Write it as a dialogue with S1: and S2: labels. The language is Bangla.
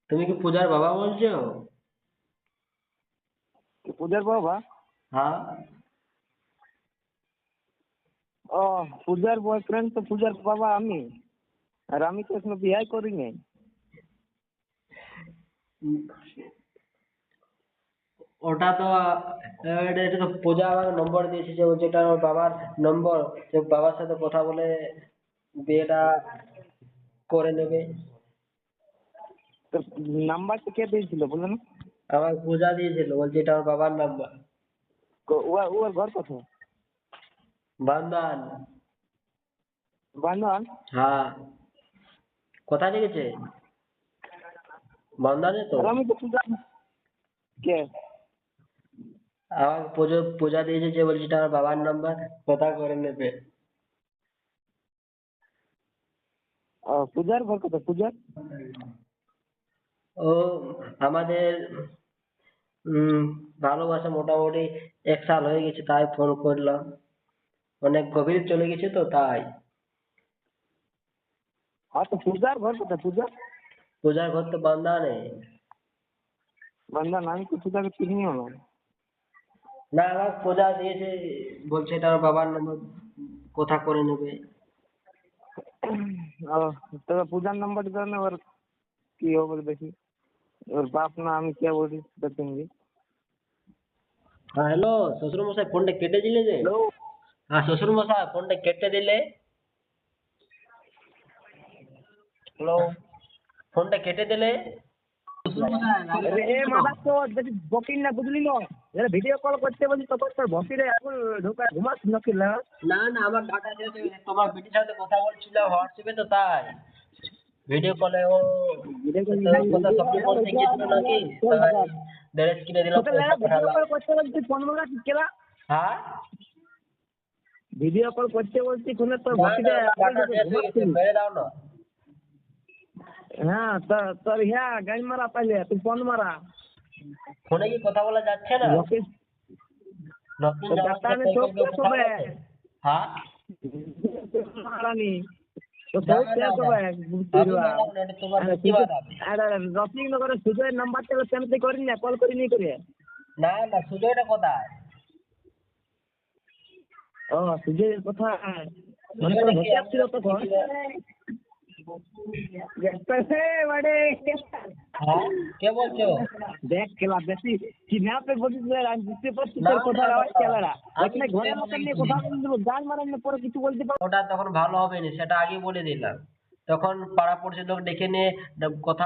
S1: তুমি কি পূজার বাবা বলছো?
S2: পূজার বাবা?
S1: হ্যাঁ।
S2: ও, পূজার বয়ফ্রেন্ড তো পূজার বাবা আমি। আর আমি তো এখনো বিয়ে করিনি।
S1: উম, ওটা তো এটা তো পূজা আমার নম্বর দিয়েছে, যে যেটা ওর বাবার নম্বর, যে বাবার সাথে কথা বলে বিয়েটা করে নেবে।
S2: তো নাম্বারটা কে দিয়েছিল বলুন?
S1: আমার পূজা দিয়েছিল, বলছে এটা ওর বাবার নাম্বার।
S2: ওর ঘর কোথায়?
S1: বান্দান।
S2: বান্ধন?
S1: হ্যাঁ। কোথায় লিখেছে? বান্দানে তো।
S2: আর আমি তো পূজা কে?
S1: আমার পূজা দিয়েছে, যে বলছে এটা আমার বাবার নাম্বার, কথা করে নেবে।
S2: পূজার ঘর কোথায়? পূজার?
S1: ও আমাদের উম ভালোবাসা মোটামুটি 1 সাল হয়ে গেছে, তাই ফোন করলাম। অনেক গভীর চলে গেছে তো তাই।
S2: তো পূজার ঘর কোথায়? পূজা?
S1: পূজার ঘর তো বান্দানে।
S2: বান্ধন? আমি তো পূজাকে চিনিও না।
S1: না, আমার পূজা দিয়েছে, বলছে এটা আমার বাবার নাম্বার, কথা করে নেবে।
S2: ও, তবে পূজার নাম্বারটা দেন, ওর কি হবে দেখি। ওর বাপ না আমি কে বলি সেটা চিনবি।
S1: হ্যাঁ, হ্যালো শ্বশুর মশাই, ফোনটা কেটে দিলে যে?
S2: হ্যালো।
S1: হ্যাঁ শ্বশুর মশাই, ফোনটা কেটে দিলে। হ্যালো, ফোনটা কেটে দিলে। শ্বশুর মশাই রাগ
S2: এ
S1: করছেন কেন?
S2: মাদার তো বেশি বকিন না, বুঝলি না? ভিডিও কল করতে বলছি তখন তোর ভক্তিরে এখন ঢোকা ঘুমাস নাকি না?
S1: না না, আমার ডাটা শেষ হয়ে গেছে, তোমার বেটির সাথে কথা বলছিলাম হোয়াটসঅ্যাপে তো তাই। ভিডিও কলে ও
S2: ভিডিও কল
S1: তোর কথা স্বপ্ন করতে গিয়েছিল নাকি, তাই ড্রেস কিনে দিলাম,
S2: তোকে
S1: পয়সা
S2: ভিডিও
S1: পাঠালাম।
S2: কল করতে বলছি ফোন মারা কেলা?
S1: হ্যাঁ।
S2: ভিডিও কল করতে বলছি ফোনে তোর
S1: না না,
S2: ভক্তিরে
S1: আমার
S2: এখন
S1: ডাটা
S2: ঢুকে
S1: শেষ হয়ে গেছে,
S2: ঘুমাচ্ছিস।
S1: মেরে দাও না।
S2: হ্যাঁ তোর হ্যাঁ গাড়ি মারা পাইলে তুই ফোন মারা।
S1: ফোনে কি কথা বলা যাচ্ছে না?
S2: ভক্তি
S1: নতুন
S2: তোর
S1: জামার
S2: ডাটা
S1: সাথে
S2: আনে
S1: কই
S2: তো
S1: কই কেউ কথা
S2: হবে।
S1: বলেছে? হ্যাঁ।
S2: মারানি তো
S1: না
S2: তোর
S1: না
S2: শেষ
S1: না,
S2: হবে।
S1: আমি মারাবো না, এটা তোমার বেটি মারাবে।
S2: রফিকনগরের সুজয়ের নাম্বারটা সেমতে করি না, কল করি নি করে।
S1: না না, সুজয়টা কোথায়?
S2: ও, সুজয়ের কথা মানে তোর
S1: সুজয়টা কি?
S2: ভক্তি
S1: আমি
S2: আসছিল
S1: তো
S2: তখন।
S1: দেখি না। হ্যাঁ, কে বলছো?
S2: দেখ খেলা বেশি কিডন্যাপে বলিস না, আমি বুঝতে পারছি
S1: না
S2: তোর
S1: না
S2: কথার
S1: না,
S2: আওয়াজ খেলারা।
S1: আমি
S2: এখানে
S1: সুজয়
S2: ঘরের
S1: বলে
S2: লোকের নিয়ে
S1: কিছু
S2: কথা
S1: দিই।
S2: বলে দেবো, গান মারার পরে কিছু বলতে পারবো।
S1: ওটা তখন ভালো হবে না, সেটা আগে বলে দিলাম। তখন পাড়া পড়শির লোক ডেকে নিয়ে কথা